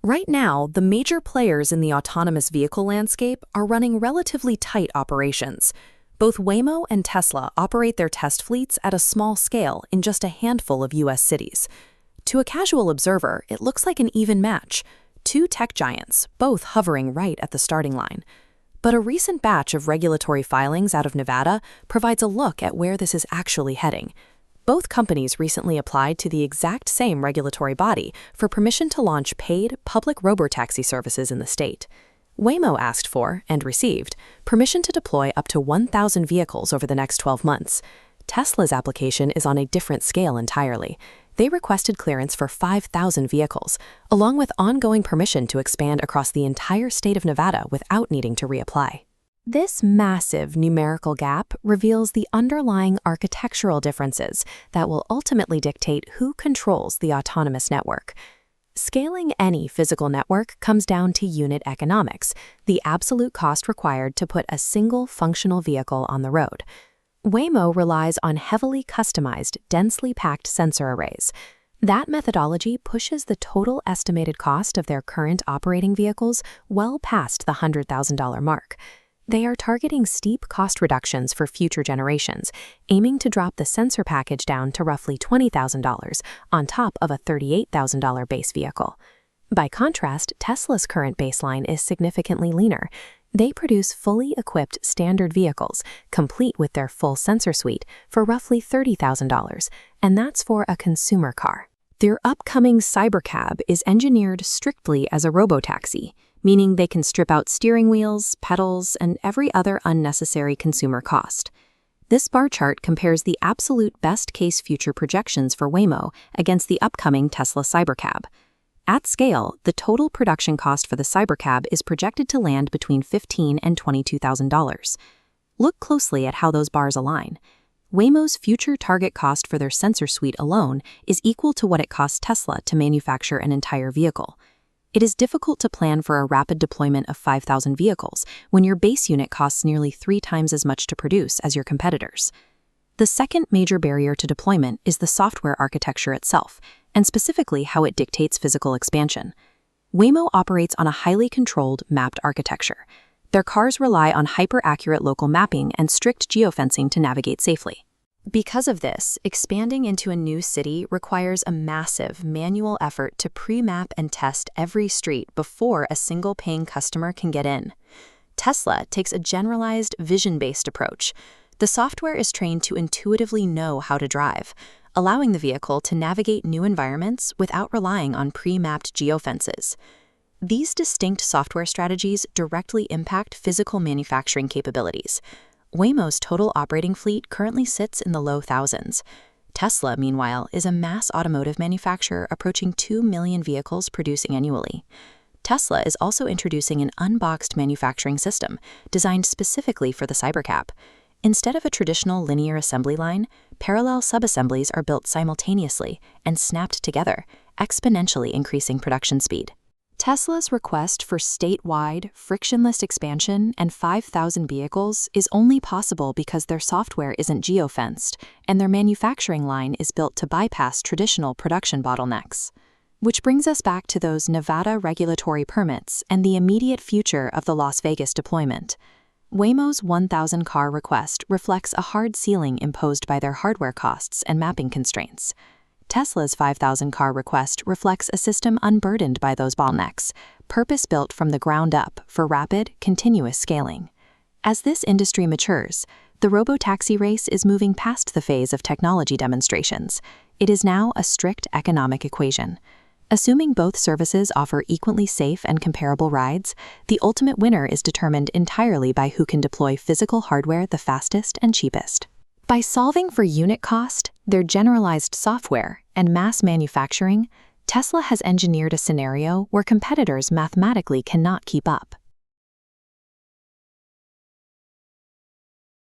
Right now, the major players in the autonomous vehicle landscape are running relatively tight operations. Both Waymo and Tesla operate their test fleets at a small scale in just a handful of U.S. cities. To a casual observer, it looks like an even match. Two tech giants, both hovering right at the starting line. But a recent batch of regulatory filings out of Nevada provides a look at where this is actually heading. Both companies recently applied to the exact same regulatory body for permission to launch paid public robotaxi services in the state. Waymo asked for, and received, permission to deploy up to 1,000 vehicles over the next 12 months. Tesla's application is on a different scale entirely. They requested clearance for 5,000 vehicles, along with ongoing permission to expand across the entire state of Nevada without needing to reapply. This massive numerical gap reveals the underlying architectural differences that will ultimately dictate who controls the autonomous network. Scaling any physical network comes down to unit economics, the absolute cost required to put a single functional vehicle on the road. Waymo relies on heavily customized, densely packed sensor arrays. That methodology pushes the total estimated cost of their current operating vehicles well past the $100,000 mark. They are targeting steep cost reductions for future generations, aiming to drop the sensor package down to roughly $20,000 on top of a $38,000 base vehicle. By contrast, Tesla's current baseline is significantly leaner. They produce fully equipped standard vehicles, complete with their full sensor suite, for roughly $30,000, and that's for a consumer car. Their upcoming Cybercab is engineered strictly as a robotaxi, meaning they can strip out steering wheels, pedals, and every other unnecessary consumer cost. This bar chart compares the absolute best-case future projections for Waymo against the upcoming Tesla Cybercab. At scale, the total production cost for the Cybercab is projected to land between $15,000 and $22,000. Look closely at how those bars align. Waymo's future target cost for their sensor suite alone is equal to what it costs Tesla to manufacture an entire vehicle. It is difficult to plan for a rapid deployment of 5,000 vehicles when your base unit costs nearly 3 times as much to produce as your competitors. The second major barrier to deployment is the software architecture itself, and specifically how it dictates physical expansion. Waymo operates on a highly controlled, mapped architecture. Their cars rely on hyper-accurate local mapping and strict geofencing to navigate safely. Because of this, expanding into a new city requires a massive manual effort to pre-map and test every street before a single paying customer can get in. Tesla takes a generalized, vision-based approach. The software is trained to intuitively know how to drive, allowing the vehicle to navigate new environments without relying on pre-mapped geofences. These distinct software strategies directly impact physical manufacturing capabilities. Waymo's total operating fleet currently sits in the low thousands. Tesla, meanwhile, is a mass automotive manufacturer approaching 2 million vehicles producing annually. Tesla is also introducing an unboxed manufacturing system designed specifically for the Cybercab. Instead of a traditional linear assembly line, parallel subassemblies are built simultaneously and snapped together, exponentially increasing production speed. Tesla's request for statewide, frictionless expansion and 5,000 vehicles is only possible because their software isn't geofenced, and their manufacturing line is built to bypass traditional production bottlenecks. Which brings us back to those Nevada regulatory permits and the immediate future of the Las Vegas deployment. Waymo's 1,000-car request reflects a hard ceiling imposed by their hardware costs and mapping constraints. Tesla's 5,000-car request reflects a system unburdened by those bottlenecks, purpose-built from the ground up for rapid, continuous scaling. As this industry matures, the robotaxi race is moving past the phase of technology demonstrations. It is now a strict economic equation. Assuming both services offer equally safe and comparable rides, the ultimate winner is determined entirely by who can deploy physical hardware the fastest and cheapest. By solving for unit cost, their generalized software, and mass manufacturing, Tesla has engineered a scenario where competitors mathematically cannot keep up.